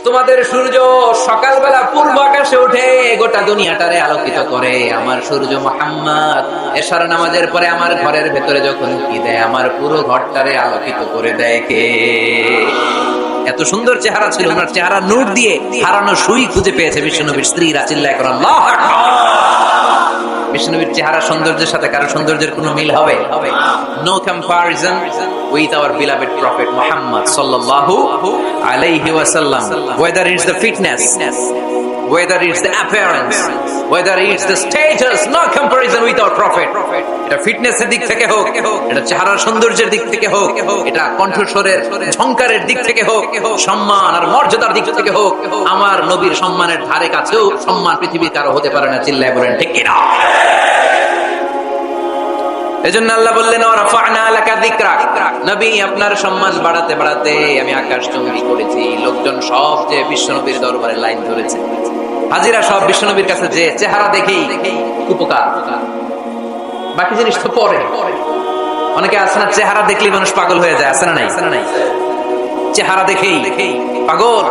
তোমাদের সূর্য সকালবেলা পূর্ব আকাশে উঠে গোটা দুনিয়াটারে আলোকিত করে। আমার সূর্য মুহাম্মদ এশার নামাজের পরে আমার ঘরের ভেতরে যখন কি দেয়, আমার পুরো ঘরটারে আলোকিত করে দেয় কে? এত সুন্দর চেহারা ছিল, ওনার চেহারা নূর দিয়ে হারানো সুই খুঁজে পেয়েছে বিশ্বনবীর স্ত্রীরা। চিল্লায় করে আল্লাহু আকবার। বিশ্বনবীর চেহারা সৌন্দর্যের সাথে কারো সৌন্দর্যের কোনো মিল হবে? No comparison with our beloved prophet Muhammad sallallahu alayhi wasallam. Whether it's the fitness, whether it's the appearance, whether it's the status, no comparison with our prophet. এটা ফিটনেসের দিক থেকে হোক, এটা চেহারার সৌন্দর্যের দিক থেকে হোক, এটা কণ্ঠস্বরের ঝংকারের দিক থেকে হোক, সম্মান আর মর্যাদার দিক থেকে হোক, আমার নবীর সম্মানের ধারে কাছেও সম্মান পৃথিবীর কারো হতে পারে না। চিল্লায় বলেন ঠিক কিনা? এজন্য আল্লাহ বললেন ওয়ারাফা'না লাকা যিকরাক, নবী আপনার সম্মান বাড়াতে বাড়াতে আমি আকাশ চুম্বি করেছি। লোকজন সব যে বিশ্বনবীর দরবারে লাইন ধরেছে, হাজিরা সব বিশ্বনবীর কাছে যে চেহারা দেখেই উপকার, বাকি জিনিস তো পরে। অনেকে আছে না, চেহারা দেখলেই মানুষ পাগল হয়ে যায়, আছে না নাই? চেহারা দেখেই পাগল,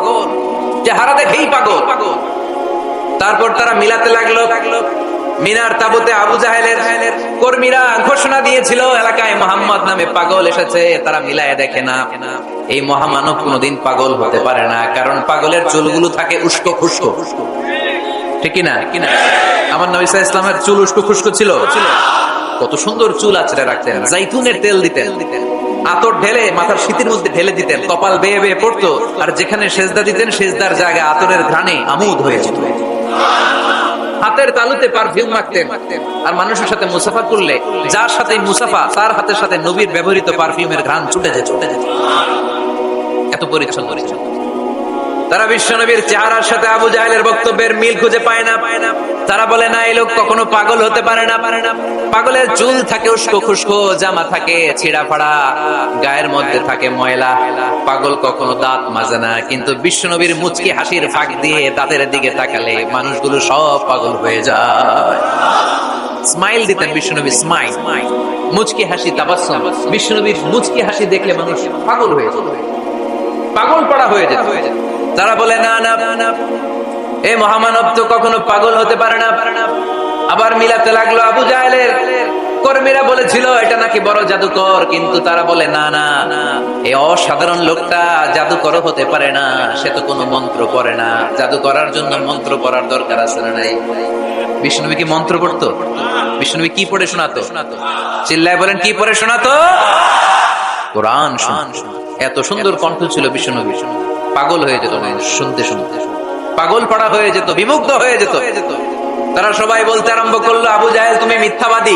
চেহারা দেখেই পাগল। তারপর তারা মিলাতে লাগলো। মিনার তাবুতে আবু জাহেলের কর্মীরা ঘোষণা দিয়েছিল এলাকায় মোহাম্মদ নামে পাগল এসেছে। তারা মিলায় দেখে না, এই মহামানব কোনোদিন পাগল হতে পারে না, কারণ পাগলের চুলগুলো থাকে উস্কো খুস্কো, ঠিক কিনা? আমার নবী সাল্লাল্লাহু আলাইহি ওয়াসাল্লামের চুল উস্কো খুস্কো ছিল। কত সুন্দর চুল আঁচড়ে রাখতেন, জাইতুনের তেল দিতেন, আতর ঢেলে মাথার শীতের মধ্যে ঢেলে দিতেন, কপাল বেয়ে বেয়ে পড়তো, আর যেখানে সেজদা দিতেন সেজদার জায়গায় আতরের ঘ্রাণে আমোদ হয়ে যেত। হাতের তালুতে পারফিউম মাখতেন, আর মানুষের সাথে মুসাফা করলে যার সাথে মুসাফা তার হাতের সাথে নবীর ব্যবহৃত পারফিউমের ঘ্রাণ ছুটে যেত। এত পরিচ্ছন্ন। তারা বিশ্বনবীর চেহারার সাথে আবু জাহেলের বক্তব্যের মিল খুঁজে পায় না। তারা বলে না, এই লোক কখনো পাগল হতে পারে না। পাগলের চুল থাকে উস্কো খুস্কো, জামা থাকে ছিঁড়া ফাড়া, গায়ের মধ্যে থাকে ময়লা। পাগল কখনো দাঁত মাজে না, কিন্তু বিশ্বনবীর মুচকি হাসির ফাঁক দিয়ে দাঁতের দিকে তাকালে মানুষগুলো সব পাগল হয়ে যায়। স্মাইল দিতেন বিশ্বনবী, স্মাইল, মুচকি হাসি, তাবাসসুম। বিশ্বনবীর মুচকি হাসি দেখলে মানুষ পাগল হয়ে যেত, পাগল পড়া হয়ে যেত। তারা বলে না না, এই মহামানব তো কখনো পাগল হতে পারে না। আবার মিলাতে লাগলো। আবু জাহেলের কর্মীরা বলেছিল এটা নাকি বড় জাদুকর, কিন্তু তারা বলে না না, এই অসাধারণ লোকটা জাদুকর হতে পারে না, সে তো কোনো মন্ত্র পড়ে না। জাদু করার জন্য মন্ত্র পড়ার দরকার আছে না নাই? বিষ্ণুনবী কি মন্ত্র পড়তো? বিষ্ণুনবী কি পড়ে শোনাতো? চিল্লায় বলেন, কি পড়ে শোনাতো? কোরআন। এত সুন্দর কণ্ঠ ছিল বিষ্ণুনবীর, পাগল হয়ে যেত শুনতে শুনতে, পাগল পড়া হয়ে যেত, বিমুগ্ধ হয়ে যেত। তারা সবাই বলতে আরম্ভ করলো, আবু জাহেল তুমি মিথ্যাবাদী,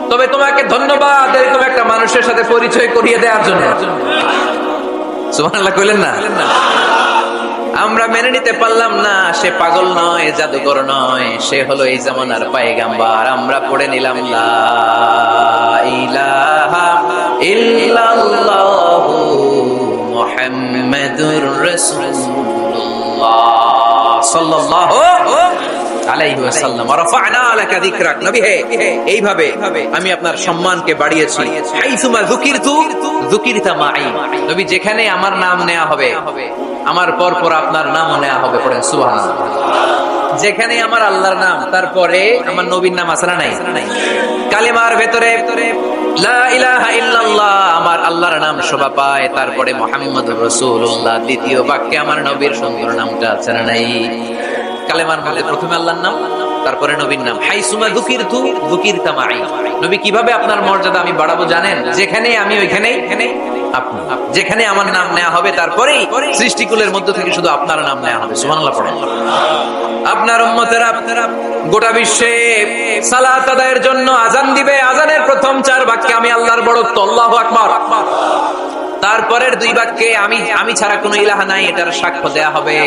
তবে তোমাকে ধন্যবাদ এরকম একটা মানুষের সাথে পরিচয় করিয়ে দেওয়ার জন্য। সুবহানাল্লাহ কইলেন না? আমরা মেনে নিতে পারলাম না সে পাগল নয়, জাদুকর নয়, সে হলো এই জামানার পয়গম্বর। আমরা পড়ে নিলাম লা ইলাহা ইল্লাল্লাহু মুহাম্মাদুর রাসূলুল্লাহ সাল্লাল্লাহু আলাইহি ওয়াসাল্লাম। রাফা'না লাকা যিকরাক, নবী হে এইভাবে আমি আপনার সম্মানকে বাড়িয়েছি। হাইসুমা যুকিরতু যুকিরতা মাই, নবী যেখানে আমার নাম নেওয়া হবে আমার পর পর আপনার নামও নেওয়া হবে। পড়েন সুবহানাল্লাহ। যেখানে আমার আল্লাহর নাম, তারপরে আমার নবীর নাম আছে না নাই? কালিমার ভেতরে লা ইলাহা ইল্লাল্লাহ আমার আল্লাহর নাম শোভা পায়, তারপরে মুহাম্মাদুর রাসূলুল্লাহ দ্বিতীয় বাক্যে আমার নবীর সুন্দর নামটা আছে না নাই? কালেমার মধ্যে প্রথমে আল্লাহর নাম, তারপরে নবীর নাম। হাইসুমা যুকিরতু যুকিরতা মাই, নবী কিভাবে আপনার মর্যাদা আমি বাড়াবো জানেন? যেখানে আমি ওইখানেই আপনি, যেখানে আমার নাম নেওয়া হবে তারপরেই সৃষ্টিকুলের মধ্য থেকে শুধু আপনার নাম নেওয়া হবে। সুবহানাল্লাহ পড়েন। আপনার উম্মতেরা গোটা বিশ্বে সালাত আদায়ের জন্য আযান দিবে, আযানের প্রথম 4 বাক্যে আমি আল্লাহর বড়ত্ব, আল্লাহু আকবার। তারপরের 2 বাক্যে আমি ছাড়া কোনো ইলাহা নাই, এটার সাক্ষ্য দেয়া হবে।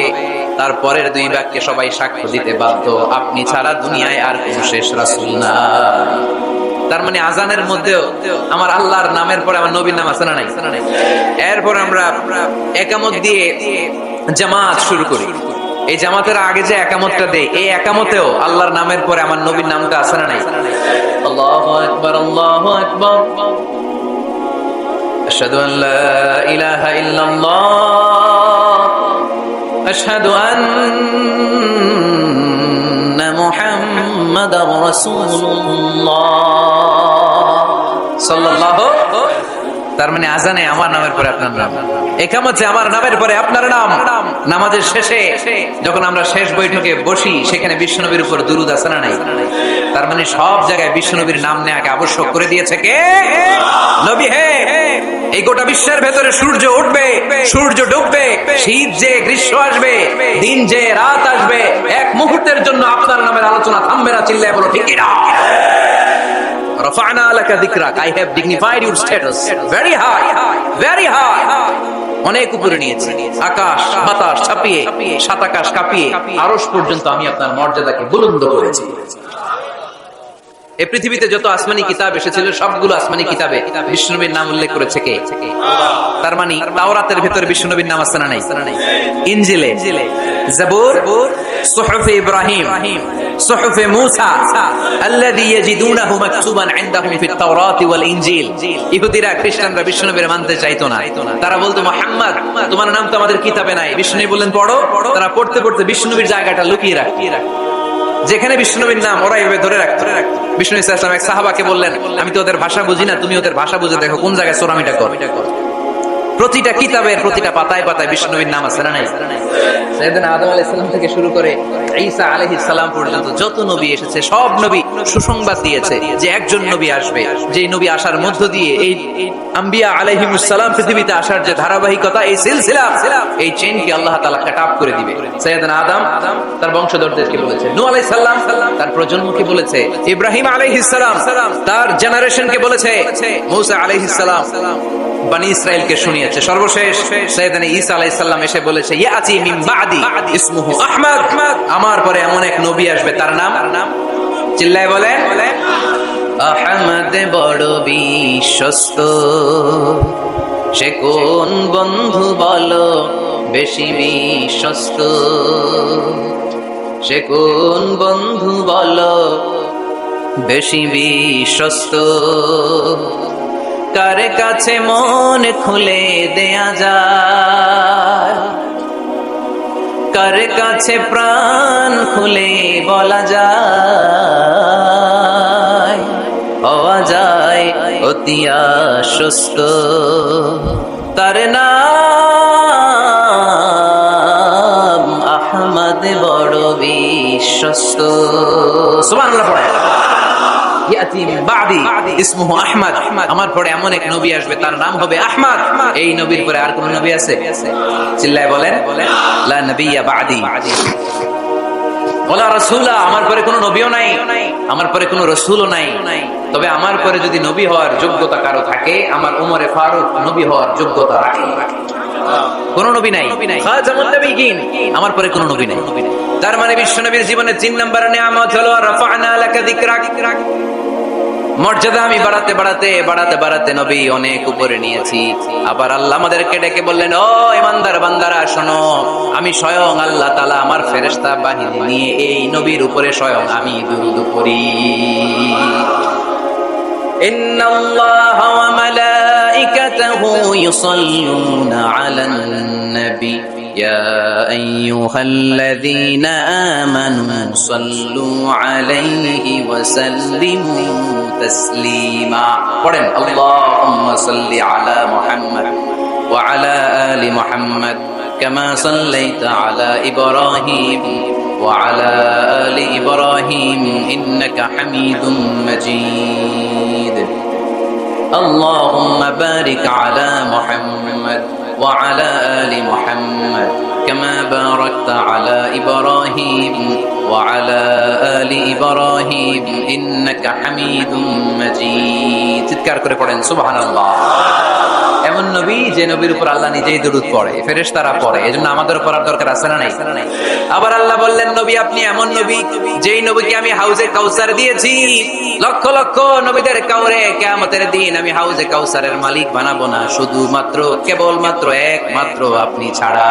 তারপরের 2 বাক্যে সবাই সাক্ষ্য দিতে বাধ্য, আপনি ছাড়া দুনিয়ায় আর কোনো শেষ রাসূল নাই। তার মানে আযানের মধ্যেও আমার আল্লাহর নামের পরে আমার নবীর নাম আছে না নাই? এরপর আমরা একামত দিয়ে জামাত শুরু করি। এই জামাতের আগে যে একামতটা দেই, এই একামতেও আল্লাহর নামের পরে আমার নবীর নামটা আছে না নাই? আল্লাহু আকবার, আল্লাহু আকবার, আশহাদু আল্লা ইলাহা ইল্লাল্লাহ আশহাদু আন্না মুহাম্মাদার রাসূলুল্লাহ সাল্লাল্লাহু। তার মানে আজানে আমার নামের পরে আপনার নাম, ইকামতে আমার নামের পরে আপনার নাম। নামাজের শেষে যখন আমরা শেষ বৈঠকে বসি সেখানে বিশ্বনবীর উপর দুরূদ আছে না নাই? তার মানে সব জায়গায় বিশ্বনবীর নাম নেওয়াকে আবশ্যক করে দিয়েছে কে? নবী। হে, এই গোটা বিশ্বের ভেতরে সূর্য উঠবে, সূর্য ডুববে, শীত যে গ্রীষ্ম আসবে, দিন যে রাত আসবে, এক মুহূর্তের জন্য আপনার নামের আলোচনা থামবে না। চিল্লায় বলো ঠিক কিনা? রাফা'না লাকা যিকরাক, I have dignified your status very high, very high. অনেক উপরে নিয়েছি, আকাশ বাতাস ছাপিয়ে, সাত আকাশ কাঁপিয়ে আরশ পর্যন্ত আমি আপনার মর্যাদাকে বুলন্দ করেছি। এই পৃথিবীতে যত আসমানি কিতাব এসেছিল সবগুলো আসমানি কিতাবে বিষ্ণুনবীর নাম উল্লেখ করেছে কে? তার মানে তাওরাতের ভিতরে বিষ্ণুনবীর নাম আছে না নাই? ইনজিলে, জাবুর, সুহুফে ইব্রাহিম, সুহুফে মূসা আল্লাযী ইয়াজিদুনাহু মাকতুবান ইনদাহুম ফিত তাওরাতি ওয়াল ইনজিল। ইহুদিরা খ্রিস্টানরা বিষ্ণুনবীর মানতে চাইতো না। তারা বলতো মুহাম্মদ তোমার নাম তো আমাদের কিতাবে নাই। বিষ্ণুনবী বললেন পড়ো। তারা পড়তে পড়তে বিষ্ণুনবীর জায়গাটা লুকিয়ে রাখে, যেখানে বিষ্ণুনবীর নাম ওরা এভাবে ধরে রাখতো। বিষ্ণু ইসা ইসলাম এক সাহাবাকে বললেন আমি তো ওদের ভাষা বুঝি না, তুমি ওদের ভাষা বুঝে দেখো কোন জায়গায় সোরামিটা কর। প্রতিটা কিতাবের প্রতিটা পাতায় পাতায় বিষ্ণুনবীর নাম আছে না নাই? সাইয়েদনা আদম আলাইহিস সালাম থেকে শুরু করে ঈসা আলাইহিস সালাম পর্যন্ত যত নবী এসেছে সব নবী সুসংবাদ দিয়েছে যে একজন নবী আসবে, যেই নবী আসার মধ্য দিয়ে এই আম্বিয়া আলাইহিমুস সালাম পৃথিবীতে আসার যে ধারাবাহিকতা, এই সিলসিলা, এই চেইনকে আল্লাহ তাআলা কাট অফ করে দিবে। সাইয়েদনা আদম তার বংশধরদেরকে বলেছে, নূহ আলাইহিস সালাম তার প্রজন্মকে বলেছে, ইব্রাহিম আলাইহিস সালাম তার জেনারেশনকে বলেছে, মূসা আলাইহিস সালাম বনি ইসরাইলকে শুনিয়েছে। সর্বশেষ সাইয়েদনা ঈসা আলাইহিস সালাম এসে বলেছে ইয়াতি মিন বাদি ইসমুহু আহমদ, আমার পরে এমন এক নবী আসবে তার নাম, চিল্লায় বলেন আহমদ। বড় বিশ্বস্ত সে কোন বন্ধু বলো বেশি বিশ্বস্ত, সে কোন বন্ধু বলো বেশি বিশ্বস্ত, কার কাছে মন খুলে দেয়া যায়, কার কাছে প্রাণ খুলে বলা যায়, হওয়া যায় অতি আশ্বস্ত, তার নাম আহমদ বড় বিশ্বস্ত। সুবহানাল্লাহ পড়ে ইয়াতি মিন বাদি ইসমুহু আহমদ, আমার পরে এমন এক নবী আসবে তার নাম হবে আহমদ। এই নবীর পরে আর কোন নবী আছে? চিল্লায় বলেন লা নবিয়্যা বাদি ওয়ালা রাসূলা, আমার পরে কোনো নবীও নাই, আমার পরে কোনো রাসূলও নাই। তবে আমার পরে যদি নবী হওয়ার যোগ্যতা কারো থাকে, আমার ওমরে ফারুক নবী হওয়ার যোগ্যতা রাখে। কোন নবী নাই, খাতামুন নবিয়্যিন, আমার পরে কোনো নবী নাই। তার মানে বিশ্বনবীর জীবনের 3 নম্বর নিয়ামত হলো রাফা'না লাকা যিকরাক, মর্যাদা আমি বাড়াতে বাড়াতে বাড়াতে বাড়াতে নবী অনেক উপরে নিয়েছি। আবার আল্লাহ আমাদেরকে ডেকে বললেন ও ইমানদার বান্দারা শোনো, আমি স্বয়ং আল্লাহ তাআলা আমার ফেরেশতা বাহিনী নিয়ে এই নবীর উপরে স্বয়ং আমি দুরূদ পড়ি। ইন্নাল্লাহা ওয়া মালাইকাতাহু ইউসাল্লুনা আলান নবী يا أيها الذين آمنوا صلوا عليه وسلموا تسليما. قرن اللهم صل على محمد وعلى آل محمد كما صليت على إبراهيم وعلى آل إبراهيم إنك حميد مجيد. اللهم بارك على محمد وعلى آل محمد كما باركت على إبراهيم وعلى آل إبراهيم إنك حميد مجيد. চিৎকার করে পড়েন সুবহানাল্লাহ। এমন নবী যে নবীর উপর আল্লাহ নিজেই দরুদ পড়ে, ফেরেশতারা পড়ে, এজন্য আমাদের পড়ার দরকার আছে না নাই? আবার আল্লাহ বললেন নবী আপনি এমন নবী যেই নবীকে আমি হাউজে কাউসার দিয়েছি, লক্ষ লক্ষ নবীদের কাউরে কিয়ামতের দিন আমি হাউজে কাউসারের মালিক বানাবো না, শুধুমাত্র কেবলমাত্র একমাত্র আপনি ছাড়া।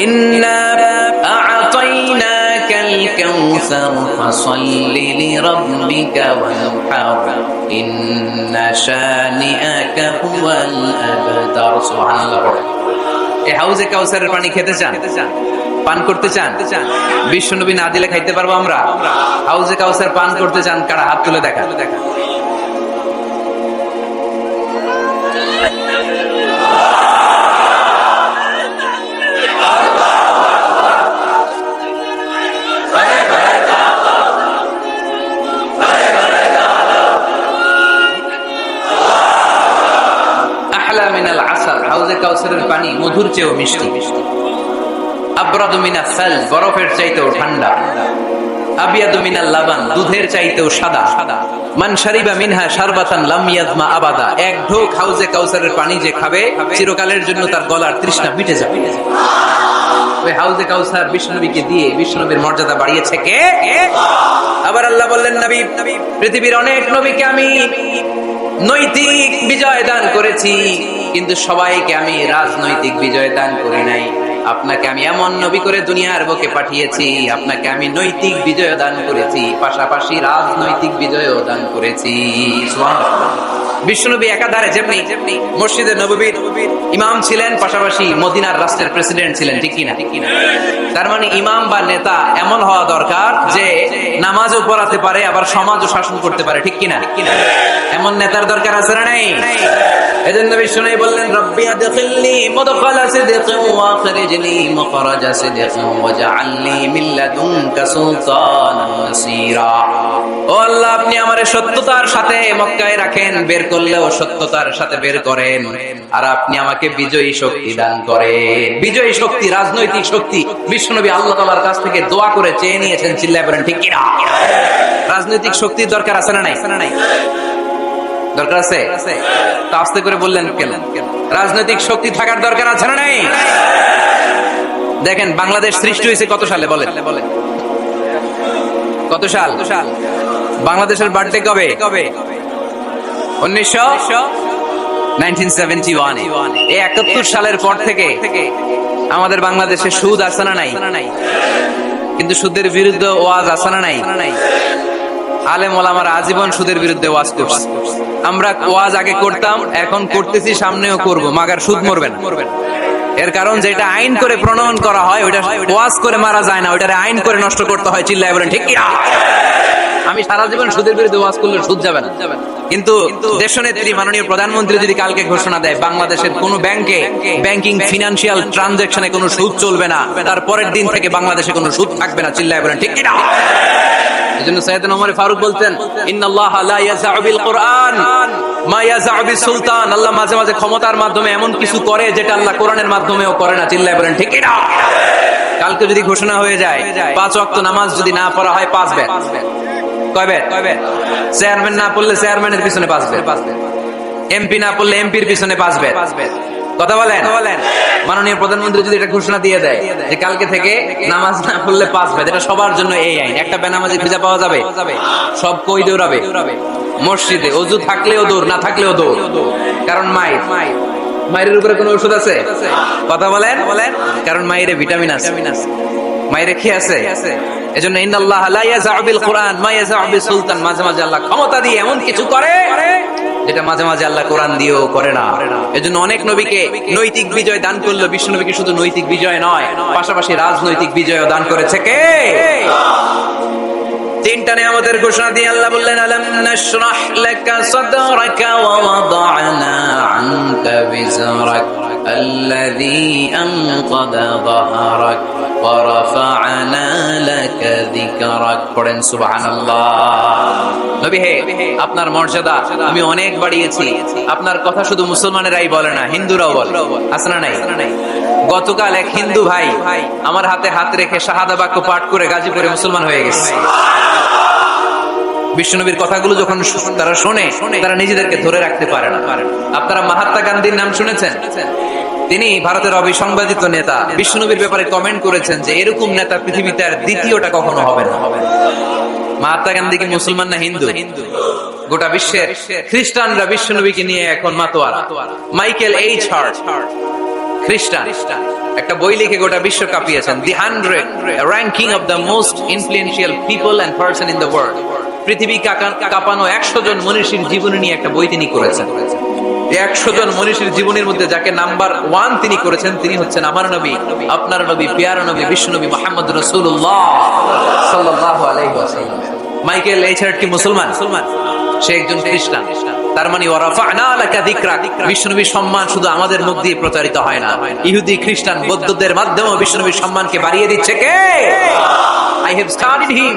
ইন্না আ'তাইনাকাল কাউসার ফাসাল্লি লিরাব্বিকা ওয়ানহার ইন্না শানিআকা হুয়াল আবতার। সুবহানাল্লাহ। এই হাউজে কাউসারের পানি খেতে চান, পান করতে চান? বিশ্বনবী না দিলে খাইতে পারবো আমরা? হাউজে কাউসার পান করতে চান কারা? হাত তুলে দেখা। আহলা মিনাল আসাল, হাউজে কাউসারের পানি মধুর চেয়েও মিষ্টি। আবরাদু মিনাস সাল, বরফের চাইতেও ঠান্ডা। আবিয়াদু মিনাল লাবান, দুধের চাইতেও সাদা। মান শারিবা মিনহা শারবাতান লাম ইয়াজমা আবাদা, এক ঢোক হাউজে কাউসারের পানি যে খাবে চিরকালের জন্য তার গলার তৃষ্ণা মিটে যাবে। ওই হাউজে কাউসার বিশ্বনবীকে দিয়ে বিশ্বনবীর মর্যাদা বাড়িয়েছে কে? আবার আল্লাহ বললেন, নবী, পৃথিবীর অনেক নবীকে আমি নৈতিক বিজয় দান করেছি, কিন্তু সবাইকে আমি রাজনৈতিক বিজয় দান করি নাই। আপনাকে আমি এমন নবী করে দুনিয়ার বুকে পাঠিয়েছি, আপনাকে আমি নৈতিক বিজয় দান করেছি, পাশাপাশি রাজনৈতিক বিজয়ও দান করেছি। সুবহানাল্লাহ। বিশ্বনবী একাধারে যেমনি মসজিদে নববীর ইমাম ছিলেন, পাশাপাশি মদিনার রাষ্ট্রের প্রেসিডেন্ট ছিলেন, ঠিক কিনা? তার মানে ইমাম বা নেতা এমন হওয়া দরকার যে নামাজও পড়াতে পারে, আবার সমাজও শাসন করতে পারে, ঠিক কিনা? এমন নেতার দরকার আছে না নাই? এজন্য বিশ্বনবী বললেন, রব্বি আদখিলনি মুদখালা সিদকিন ওয়া আখরিজনি মুখরাজা সিদকিন ওয়াজআলনি মিন লাদুনকা সুলতানান নাসীরা। ও আল্লাহ, আপনি আমারে সত্যতার সাথে মক্কায় রাখেন, বের করলেও সত্যতার সাথে বের করেন, আর আপনি আমাকে বিজয়ী শক্তি দান করেন। বিজয়ী শক্তি, রাজনৈতিক শক্তি বিশ্বনবী আল্লাহ তাআলার কাছ থেকে দোয়া করে চেয়ে নিয়েছেন। চিল্লায়ে বলেন ঠিক কিনা? রাজনৈতিক শক্তির দরকার আছে না নাই? দরকার আছে? তা আস্তে করে বললেন কেন? রাজনৈতিক শক্তি থাকার দরকার আছে না নাই? দেখেন, বাংলাদেশ সৃষ্টি হয়েছে কত সালে বলেন? কত সাল? বাংলাদেশের বার্থডে কবে? 1971। এই 71 সালের পর থেকে আমাদের বাংলাদেশে সুদ আছে না নাই? কিন্তু সুদের বিরুদ্ধে ওয়াজ আছে না নাই? আলেম ওলামারা আজীবন সুদের বিরুদ্ধে ওয়াজ করছে। আমরা ওয়াজ আগে করতাম, এখন করতেছি, সামনেও করব, মাগার সুদ মরবে না। এর কারণ যেটা আইন করে প্রণয়ন করা হয় ওইটা ওয়াজ করে মারা যায় না, ওইটারে আইন করে নষ্ট করতে হয়। চিল্লায় বলেন ঠিক কিনা? আমি সারা জীবন সুদের বিরুদ্ধে ওয়াজ করলে সুদ যাবে না, কিন্তু দেশনেত্রী মাননীয় প্রধানমন্ত্রী যদি কালকে ঘোষণা দেয় বাংলাদেশের কোন ব্যাংকে ব্যাংকিং ফিনান্সিয়াল ট্রানজাকশনে কোনো সুদ চলবে না, তার পরের দিন থেকে বাংলাদেশে কোনো সুদ থাকবে না। চিল্লায় বলেন ঠিক কিনা? এজন্য সাইয়েদনা ওমর ফারুক বলতেন, ইন্নাল্লাহা লা ইয়াযআউ বিল কুরআন মা ইয়াযআউ বিস সুলতান। আল্লাহ মাঝে মাঝে ক্ষমতার মাধ্যমে এমন কিছু করে যেটা আল্লাহ কোরআনের মাধ্যমেও করে না। চিল্লায় বলেন ঠিক কিনা? কালকে যদি ঘোষণা হয়ে যায় 5 ওয়াক্ত নামাজ যদি না পড়া হয় 5 বেত। কয় বেত? চেয়ারম্যান না পড়লে চেয়ারম্যানের পিছনে 5 বেত, এমপি না পড়লে এমপির পিছনে 5 বেত। কথা বলেন? মাননীয় প্রধানমন্ত্রী যদি এটা ঘোষণা দিয়ে দেয় যে কালকে থেকে নামাজ না পড়লে 5 বেত, এটা সবার জন্য এই আইন। একটা বেনামাজি খুঁজে পাওয়া যাবে? সব কই দৌড়াবে মসজিদে, অজু থাকলেও দৌড়, না থাকলেও দৌড়। কারণ মায়ের উপরে কোনো ওষুধ আছে? কথা বলেন? কারণ মায়ের ভিটামিন আছে, মায়ের কি আছে? এজন্য ইন্নাল্লাহা লা ইয়াযআউ বিল কুরআন মা ইয়াযআউ বিস সুলতান। মাঝে মাঝে আল্লাহ ক্ষমতা দিয়ে এমন কিছু করে যেটা মাঝে মাঝে আল্লাহ কোরআন দিয়েও করে না। এজন্য অনেক নবীকে নৈতিক বিজয় দান করলো বিশ্বনবীকে শুধু নৈতিক বিজয় নয়, পাশাপাশি রাজনৈতিক বিজয়ও দান করেছে কে? তিনটা নিয়ামতের ঘোষণা দিয়ে আল্লাহ বললেন, আলাম নাশরাহ লাকা সাদরাকা ওয়া ওয়াদা'না আনকা বিজরাক আল্লাযী আনকাদা যাহরাক ওয়া রাফা'না লাকা যিকরাক। পড়েন সুবহানাল্লাহ। নবী হে, আপনার মর্যাদা আমি অনেক বাড়িয়েছি। আপনার কথা শুধু মুসলমানেরাই বলে না, হিন্দুরাও বলে। আছে না নাই? গতকাল এক হিন্দু ভাই আমার হাতে হাত রেখে শাহাদা বাক্য পাঠ করে গাজীপুরে মুসলমান হয়ে গেছে। বিশ্বনবীর কথাগুলো যখন তারা শোনে, তারা নিজেদেরকে ধরে রাখতে পারে না। আপনারা মহাত্মা গান্ধীর নাম শুনেছেন? তিনি ভারতের অবিসংবাদিত নেতা। বিশ্বনবীর ব্যাপারে কমেন্ট করেছেন যে এরকম নেতা পৃথিবীতে আর দ্বিতীয়টা কখনো হবে না। মহাত্মা গান্ধী কি মুসলমান না হিন্দু? গোটা বিশ্বের খ্রিস্টানরা বিশ্বনবীকে নিয়ে এখন মাতোয়ারা। মাইকেল এইচ হার্ট খ্রিস্টান, একটা বই লিখে গোটা বিশ্ব কাঁপিয়েছেন, দি 100 ranking of the most influential people and person in the world. পৃথিবী কাঁপানো 100 জন মনীষীর জীবনী নিয়ে একটা বই তিনি করেছেন। 100 জন মনীষীর জীবনের মধ্যে যাকে নাম্বার 1 তিনি করেছেন, তিনি হচ্ছেন আমার নবী, আপনার নবী, প্যারা নবী, বিশ্ব নবী মুহাম্মদ রাসূলুল্লাহ সাল্লাল্লাহু আলাইহি ওয়াসাল্লাম। মাইকেল এইচার্ট কি মুসলমান? সে একজন খ্রিস্টান। তার মানে ওয়ারাফা'না লাকা যিকরাক, বিশ্বনবীর সম্মান শুধু আমাদের মুখ দিয়ে প্রচারিত হয় না, ইহুদি, খ্রিস্টান, বৌদ্ধদের মাধ্যমেও বিশ্বনবীর সম্মানকে বাড়িয়ে দিচ্ছে কে? I have studied him,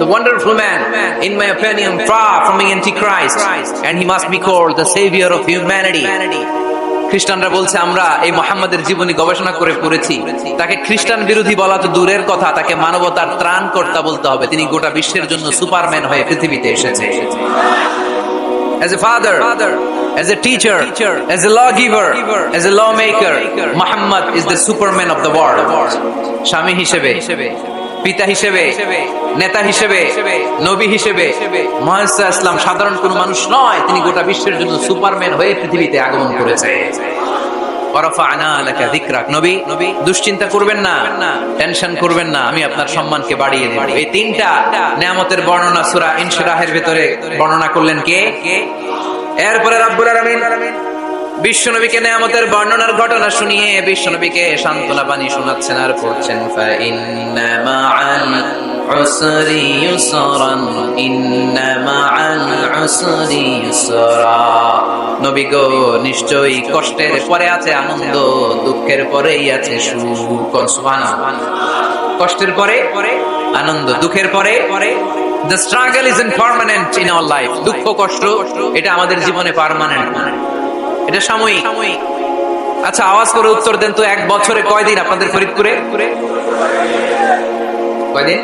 the wonderful man, in my opinion, far from the Antichrist, and he must be called the savior of humanity. খ্রিস্টানরা বলছে আমরা এই মুহাম্মাদের জীবনী গবেষণা করে পড়েছি, তাকে খ্রিস্টান বিরোধী বলা তো দূরের কথা, তাকে মানবতার ত্রাণকর্তা বলতে হবে। তিনি গোটা বিশ্বের জন্য সুপারম্যান হয়ে পৃথিবীতে এসেছে। As a father, as a teacher, as a lawgiver, as a lawmaker, Muhammad is the superman of the world. স্বামী হিসেবে, পিতা হিসেবে, নেতা হিসেবে, নবী হিসেবে মুহাম্মদ সাল্লাল্লাহু আলাইহি ওয়াসাল্লাম সাধারণ কোনো মানুষ নয়, তিনি গোটা বিশ্বের জন্য সুপারম্যান হয়ে পৃথিবীতে আগমন করেছে। ওয়ারাফা'না লাকা যিকরাক, নবী দুশ্চিন্তা করবেন না, টেনশন করবেন না, আমি আপনার সম্মানকে বাড়িয়ে দেব। এই তিনটা নিয়ামতের বর্ণনা সূরা ইনশিরাহের ভিতরে বর্ণনা করলেন কে? এরপরে রব্বুল আলামিন বিশ্বনবীকে নিয়ামতের বর্ণনার ঘটনা শুনিয়ে বিশ্বনবীকে সান্ত্বনা বাণী শোনাচ্ছেন আর পড়ছেন ফা ইন্না মা'আল উসরি ইউসরান, ইন্না মা'আল উসরি ইউসরা। নবী গো, নিশ্চয়ই কষ্টের পরে আছে আনন্দ, দুঃখের পরেই আছে সুখ। সুবহানাল্লাহ। কষ্টের পরে আনন্দ, দুঃখের পরে the struggle isn't permanent in our life. দুঃখ কষ্ট এটা আমাদের জীবনে পার্মানেন্ট না, এটা সাময়িক। আচ্ছা আওয়াজ করে উত্তর দেন তো, এক বছরে কয়দিন আপনাদের ফরিদপুরে? কয়দিন?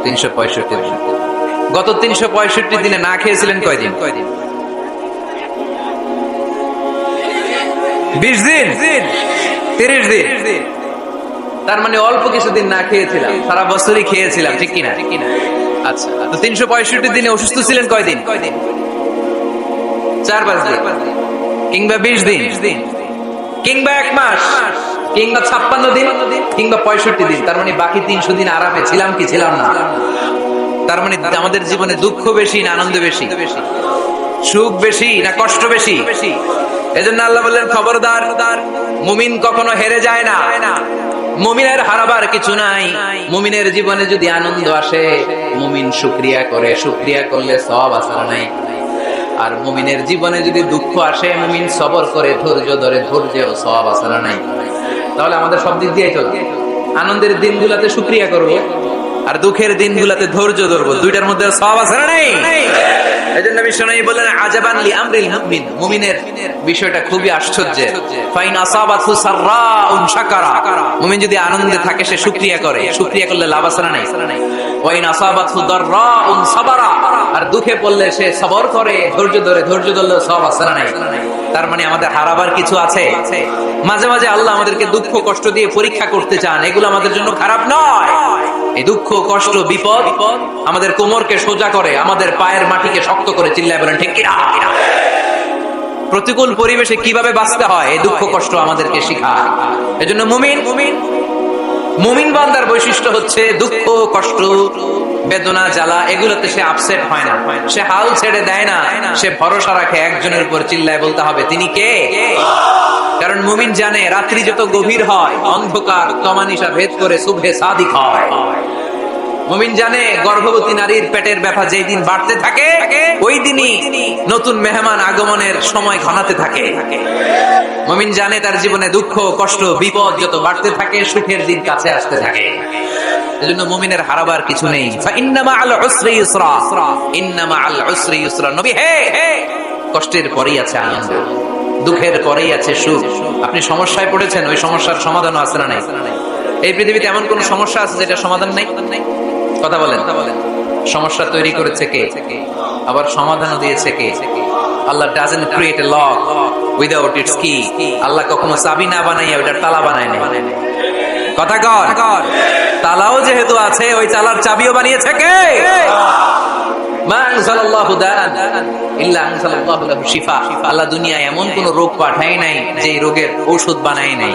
365 দিন। গত 365 দিনে না খেয়েছিলেন কয়দিন? 20 দিন, 30 দিন। তার মানে অল্প কিছুদিন না খেয়েছিলাম, সারা বছরই খেয়েছিলাম, ঠিক কিনা? আচ্ছা, তো 365 দিনে অসুস্থ ছিলেন কয়দিন? 4-5 দিন, কিংবা 20 দিন, কিংবা 1 মাস, কিংবা 56 দিন, কিংবা 65 দিন। তার মানে বাকি 300 দিন আরামে ছিলাম কি ছিলাম না? তার মানে আমাদের জীবনে দুঃখ বেশি না আনন্দ বেশি? সুখ বেশি না কষ্ট বেশি? এজন্য আল্লাহ বললেন খবরদার, মুমিন কখনো হেরে যায় না, মুমিনের হারাবার কিছু নাই। মুমিনের জীবনে যদি আনন্দ আসে, মুমিন শুকরিয়া করে, শুকরিয়া করলে সওয়াব আছে না নাই? আর মুমিনের জীবনে যদি দুঃখ আসে, মুমিন সবর করে, ধৈর্য ধরে, ধৈর্যেও সওয়াব আছে না নাই? তাহলে আমাদের সব দিক দিয়ে চলবে। আনন্দের দিনগুলোতে শুকরিয়া করব, আর দুঃখের দিনগুলোতে ধৈর্য ধরবো, দুইটার মধ্যে সওয়াব আছে না নাই? এজন্য বিশ্বনবী বললেন আজাবান লি আমরিল মুমিন, মুমিনের বিষয়টা খুবই আশ্চর্যের। ফাইন আসাবাতহু সাররাউন শাকারা, মুমিন যদি আনন্দে থাকে সে শুকরিয়া করে, শুকরিয়া করলে লাভ আছে না নাই? ওয়াইন আসাবাতহু দাররাউন সাবারা, আর দুঃখে পড়লে সে সবর করে, ধৈর্য ধরে, ধৈর্য ধরলে সওয়াব আছে না নাই? তার মানে আমাদের হারাবার কিছু আছে। মাঝে মাঝে আল্লাহ আমাদেরকে দুঃখ কষ্ট দিয়ে পরীক্ষা করতে চান, এগুলো আমাদের জন্য খারাপ নয়। এই দুঃখ কষ্ট বিপদ আমাদের কোমরকে সোজা করে, আমাদের পায়ের মাটিকে শক্ত করে। চিল্লায় বলেন ঠিক কিনা? প্রতিকূল পরিবেশে কিভাবে বাঁচতে হয় এই দুঃখ কষ্ট আমাদেরকে শেখায়। এজন্য মুমিন বান্দার বৈশিষ্ট্য হচ্ছে দুঃখ কষ্ট বেদনা জ্বালা এগুলোতে সে আপসেট হয় না, সে হাল ছেড়ে দেয় না, সে ভরসা রাখে একজনের উপর। চিল্লায় বলতে হবে তিনি কে? কারণ মুমিন জানে রাত্রি যত গভীর হয়, অন্ধকার তমানিসা ভেদ করে সুবহে সাদিক হয়। মুমিন জানে গর্ভবতী নারীর পেটের ব্যথা যেই দিন বাড়তে থাকে, ওই দিনই নতুন মেহমান আগমনের সময় ঘনাতে থাকে। মুমিন জানে তার জীবনে দুঃখ কষ্ট বিপদ যত বাড়তে থাকে, সুখের দিন কাছে আসতে থাকে। এজন্য মুমিনের হারাবার কিছু নেই। ফাইন্না মাআল উসরি ইউসরা, ইন্না মাআল উসরি ইউসরা। নবী হে, কষ্টের পরেই আছে আনন্দ, দুঃখের পরেই আছে সুখ। আপনি সমস্যায় পড়েছেন, ওই সমস্যার সমাধানও আছে না নাই? এই পৃথিবীতে এমন কোন সমস্যা আছে যেটা সমাধান নাই? কথা বলেন। সমস্যা তৈরি করেছে কে? আবার সমাধানও দিয়েছে কে? আল্লাহ doesn't create a lock without its key. আল্লাহ কখনো চাবি না বানাইয়া ওটার তালা বানায় না। কথা কর। তালাও যেহেতু আছে, ওই তালার চাবিও বানিয়েছে কে? মা আনজালাল্লাহু দাআন ইল্লা আনজালাল্লাহু লাহু শিফা। আল্লাহ দুনিয়ায় এমন কোন রোগ পাঠায় নাই যে রোগের ঔষধ বানায় নাই।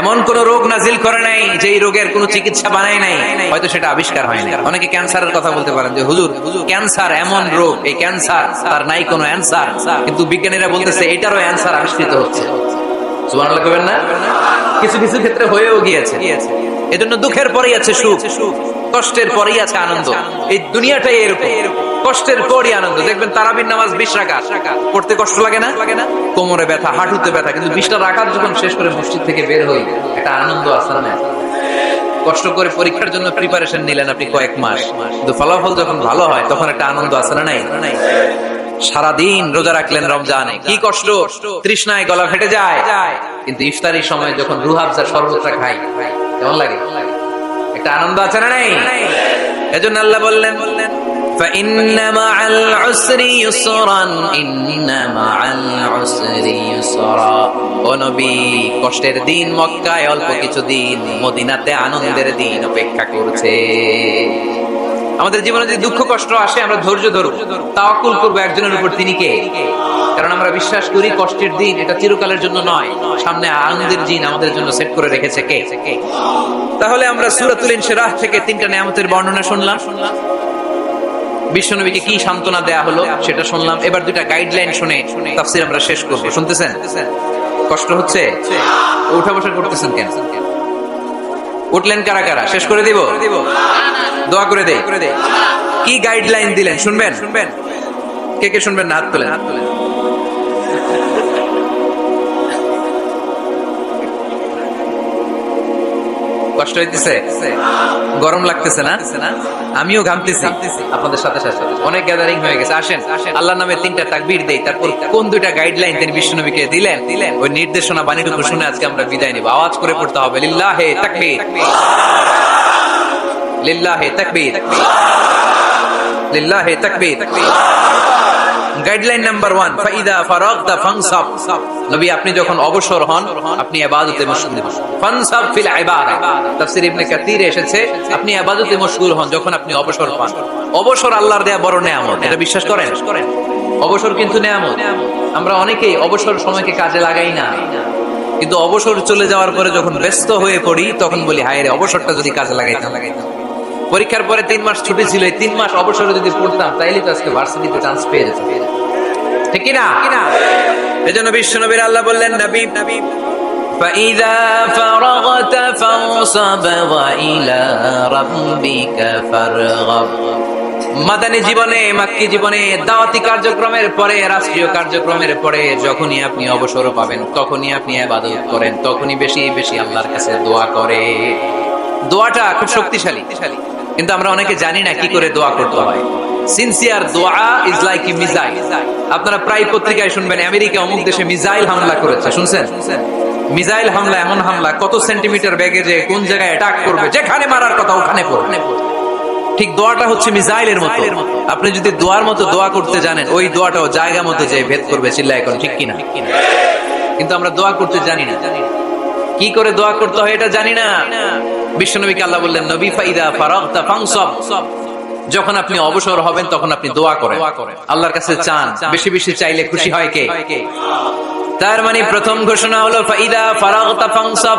এমন কোন রোগ নাজিল করে নাই যে এই রোগের কোনো চিকিৎসা বানায় নাই, হয়তো সেটা আবিষ্কার হয় না। অনেকে ক্যান্সারের কথা বলতে পারেন যে হুজুর ক্যান্সার এমন রোগ, এই ক্যান্সার তার নাই কোনো অ্যান্সার, কিন্তু বিজ্ঞানীরা বলতেছে এটারও অ্যান্সার আবিষ্কৃত হচ্ছে। সুবহানাল্লাহ কইবেন না? কিছু কিছু ক্ষেত্রে হয়েও গিয়েছে। এজন্য দুঃখের পরেই আছে সুখ, কষ্টের পরেই আছে আনন্দ। এই দুনিয়াটাই এরকম, কষ্টের পরই আনন্দ। দেখবেন তারাবির নামাজ 20 রাকাত পড়তে কষ্ট লাগে না? কোমরে ব্যথা, হাঁটুতে ব্যথা, কিন্তু 20টা রাকাত যখন শেষ করে মসজিদ থেকে বের হই, একটা আনন্দ আছে না? কষ্ট করে পরীক্ষার জন্য প্রিপারেশন নিলেন আপনি কয়েক মাস, কিন্তু ফলাফল যখন ভালো হয় তখন একটা আনন্দ আছে না? নাই? সারাদিন রোজা রাখলেন রমজানে, কি কষ্ট, তৃষ্ণায় গলা ফেটে যায়, কিন্তু ইফতারির সময় যখন রুহ আফজা শরবতটা খাই কেমন লাগে? একটা আনন্দ আছে না? নাই? এজন্য আল্লাহ বললেন فإن مع العسر يسرا إن مع العسر يسرا। ও নবী, কষ্টের দিন মক্কায় অল্প কিছুদিন, মদিনাতে আনন্দের দিন অপেক্ষা করছে। আমাদের জীবনে যদি দুঃখ কষ্ট আসে আমরা ধৈর্য ধরব, তাওয়াক্কুল করব একজনের উপর, তিনি কে? কারণ আমরা বিশ্বাস করি কষ্টের দিন এটা চিরকালের জন্য নয়, সামনে আনন্দের দিন আমাদের জন্য সেট করে রেখেছে কে? তাহলে আমরা সূরাতুল ইনশিরাহ থেকে 3টা নিয়ামতের বর্ণনা শুনলাম, বিশ্বনবীকে কি সান্ত্বনা দেয়া হলো সেটা শুনলাম। এবার 2টা গাইডলাইন শুনে তাফসীর আমরা শেষ করব। শুনতেছেন? কষ্ট হচ্ছে? উঠা বসা করতেছেন কেন? উঠলেন কারা কারা? শেষ করে দিব? দোয়া করে দেই। কি গাইডলাইন দিলেন শুনবেন? কে কে শুনবেন না? হাত তোলেন। কষ্ট হইতেছে? গরম লাগতেছে না? আমিও ঘামতেছি আপনাদের সাথে সাথে। অনেক গ্যাদারিং হয়ে গেছে। আসেন আল্লাহর নামে 3টা তাকবীর দেই, তারপর কোন 2টা গাইডলাইন তিনি বিশ্বনবীকে দিলেন ওই নির্দেশনা বাণীটুকু শুনে আজকে আমরা বিদায় নিব। আওয়াজ করে পড়তে হবে লিল্লাহে তাকবীর, লিল্লাহে তাকবীর, লিল্লাহে তাকবীর। গাইডলাইন নাম্বার 1, ফাইদা ফারাগতা ফানসাব। নবী আপনি যখন অবসর হন আপনি ইবাদতে মশগুল হন। ফানসাব ফিল ইবাদা, তাফসীর ইবনে কাসিরে এসেছে আপনি ইবাদতে মশগুল হন যখন আপনি অবসর পান। অবসর আল্লাহর দেয়া বড় নিয়ামত, এটা বিশ্বাস করেন? অবসর কিন্তু নিয়ামত। আমরা অনেকেই অবসর সময়কে কাজে লাগাই না, কিন্তু অবসর চলে যাওয়ার পরে যখন ব্যস্ত হয়ে পড়ি তখন বলি হায় রে, অবসরটা যদি কাজে লাগাইতাম। পরীক্ষার পরে 3 মাস ছুটি ছিল, এই 3 মাস অবসরে যদি পড়তাম তাইলে তো আজকে ভার্সিটিতে চান্স পেয়ে যেতাম, ঠিক কি না? এজন্য বিশ্বনবীর আল্লাহ বললেন নবী فَإِذَا فَرَغْتَ فَانصَبْ وَإِلَى رَبِّكَ فَارْغَب। মাদানী জীবনে, মাক্কি জীবনে, দাওয়াতি কার্যক্রমের পরে, রাষ্ট্রীয় কার্যক্রমের পরে যখনই আপনি অবসর পাবেন তখনই আপনি ইবাদত করেন, তখনই বেশি বেশি আল্লাহর কাছে দোয়া করেন। দোয়াটা খুব শক্তিশালী, কিন্তু আমরা অনেকে জানি না কি করে দোয়া করতে হয়। সিনসিয়ার দোয়া ইজ লাইক এ মিসাইল। আপনারা প্রায় পত্রিকায় শুনবেন আমেরিকা অমুক দেশে মিসাইল হামলা করেছে, শুনছেন? মিসাইল হামলা এমন হামলা কত সেন্টিমিটার বেগে যে কোন জায়গায় অ্যাটাক করবে, যেখানে মারার কথা ওখানে পড়বে। ঠিক দোয়াটা হচ্ছে মিসাইলের মতো। আপনি যদি দোয়ার মতো দোয়া করতে জানেন ওই দোয়াটাও জায়গা মতো যে ভেদ করবে। চিল্লায় এখন ঠিক কিনা? কিন্তু আমরা দোয়া করতে জানি না, কি করে দোয়া করতে হয় এটা জানি না। বিশ্বনবীকে আল্লাহ বললেন নবী ফাইদা ফারাগতা ফানসাব, যখন আপনি অবসর হবেন তখন আপনি দোয়া করেন, আল্লাহর কাছে চান। বেশি বেশি চাইলে খুশি হয় কে? তার মানে প্রথম ঘোষণা হলো ফাইদা ফারাগতা ফানসাব।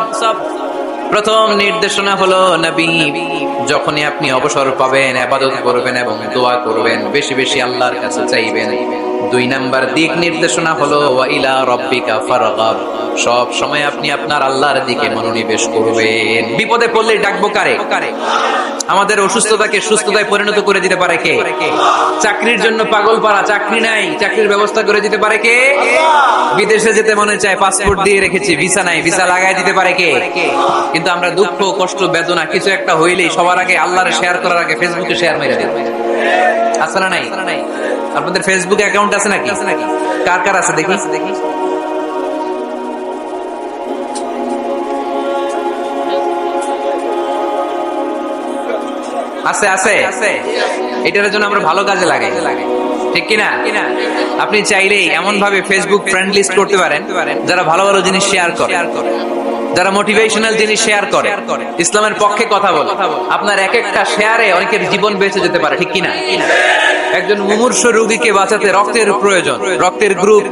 প্রথম নির্দেশনা হলো নবী যখনই আপনি অবসর পাবেন ইবাদত করবেন এবং দোয়া করবেন, বেশি বেশি আল্লাহর কাছে চাইবেন। 2 নাম্বার দিক নির্দেশনা হলো ওয়া ইলা রাব্বিকা ফারগাব, সব সময় আপনি আপনার আল্লাহর দিকে মনোনিবেশ করবেন। বিপদে পড়লে ডাকবো কারে? আমাদের অসুস্থতাকে সুস্থতায় পরিণত করে দিতে পারে কে? চাকরির জন্য পাগল পারা, চাকরি নাই, চাকরির ব্যবস্থা করে দিতে পারে কে? বিদেশে যেতে মনে চায়, পাসপোর্ট দিয়ে রেখেছি, ভিসা নাই, ভিসা লাগাই দিতে পারে কে? কিন্তু আমরা দুঃখ কষ্ট বেদনা কিছু একটা হইলেই সবার আগে আল্লাহরে শেয়ার করার আগে ফেসবুকে শেয়ার মেরে দিই। আছে না নাই? আপনাদের ফেসবুক অ্যাকাউন্ট আছে নাকি? কার কার আছে দেখি? আছে আছে। এটার জন্য আমরা ভালো কাজে লাগাই, ঠিক কিনা? আপনি চাইলেই এমন ভাবে ফেসবুক ফ্রেন্ড লিস্ট করতে পারেন যারা ভালো ভালো জিনিস শেয়ার করে, যারা মোটিভেশনাল জিনিস শেয়ার করে, ইসলামের পক্ষে কথা বলে। আপনার এক একটা শেয়ারে অনেকের জীবন বেঁচে যেতে পারে, ঠিক কিনা? একজন মুমূর্ষ রোগীকে বাঁচাতে রক্তের প্রয়োজন, রক্তের গ্রুপ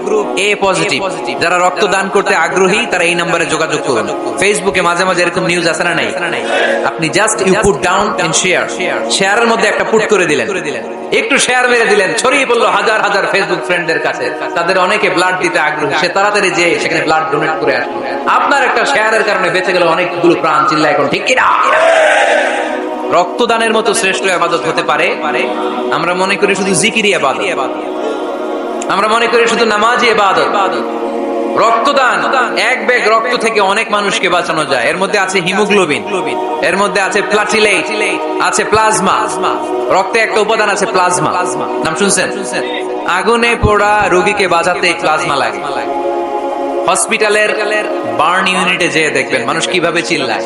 এ পজিটিভ, যারা রক্ত দান করতে আগ্রহী তারা এই নম্বরে যোগাযোগ করুন। ফেসবুকে মাঝে মাঝে এরকম নিউজ আসে না নাই? আপনি just you put down and share, শেয়ারের মধ্যে একটা পুট করে দিলেন, একটু শেয়ার মেরে দিলেন, ছড়িয়ে পড়লো হাজার হাজার ফেসবুক ফ্রেন্ডদের কাছে, তাদের অনেকে ব্লাড দিতে আগ্রহী, সে তাড়াতাড়ি যে সেখানে ব্লাড ডোনেট করে আসলো। আপনার একটা শেয়ারের কারণে বেঁচে গেল অনেকগুলো প্রাণ। চিল্লা এখন ঠিক কিনা? রক্তদানের মতো শ্রেষ্ঠ ইবাদত হতে পারে? আমরা মনে করি শুধু জিকিরি ইবাদত, আমরা মনে করি শুধু নামাজি ইবাদত। রক্তদান, এক ব্যাগ রক্ত থেকে অনেক মানুষকে বাঁচানো যায়। এর মধ্যে আছে হিমোগ্লোবিন, এর মধ্যে আছে প্লাটিলেট, আছে প্লাজমা। রক্তে একটা উপাদান আছে প্লাজমা, নাম শুনছেন? আগুনে পোড়া রোগীকে বাঁচাতে প্লাজমা লাগে। হসপিটালের বার্ন ইউনিটে যেয়ে দেখবেন মানুষ কিভাবে চিল্লায়।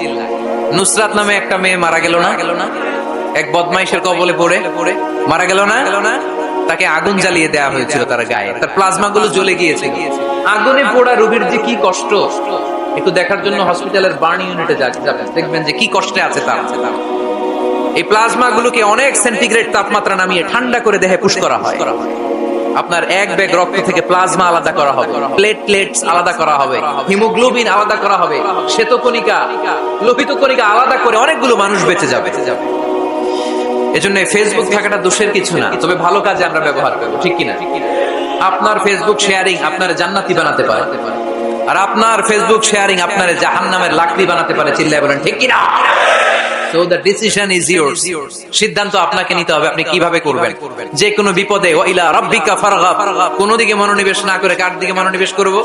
নুসরাত নামে একটা মেয়ে মারা গেল না? এক বদমাইশের কবলে পড়ে মারা গেল না? তাকে আগুন জ্বালিয়ে দেওয়া হয়েছিল তার গায়ে, তার প্লাজমা গুলো জ্বলে গিয়েছে। আগুনে পোড়া রোগীর যে কি কষ্ট, একটু দেখার জন্য হসপিটালের বার্ন ইউনিটে যাবেন, দেখবেন যে কি কষ্টে আছে তার। এই প্লাজমা গুলোকে অনেক সেন্টিগ্রেড তাপমাত্রা নামিয়ে ঠান্ডা করে দেহে পুশ করা হয়। আপনার এক ব্যাগ রক্ত থেকে প্লাজমা আলাদা করা হবে, প্লেটলেটস আলাদা করা হবে, হিমোগ্লোবিন আলাদা করা হবে, শ্বেতকণিকা, লোহিত কণিকা আলাদা করে অনেকগুলো মানুষ বেঁচে যাবে। এজন্য ফেসবুক থাকাটা দোষের কিছু না, তবে ভালো কাজে আমরা ব্যবহার করব, ঠিক কিনা? আপনার ফেসবুক শেয়ারিং আপনার জান্নাতি বানাতে পারে, আর আপনার ফেসবুক শেয়ারিং আপনার জাহান্নামের লাকড়ি বানাতে পারে। চিল্লায় বলেন ঠিক কিনা? So the decision is yours. সিদ্ধান্ত আপনাকে নিতে হবে, আপনি কিভাবে করবেন। যে কোনো বিপদে ওয়া ইলা রাব্বিকা ফারগাব, কোন দিকে মনোনিবেশ না করে কার দিকে মনোনিবেশ করব?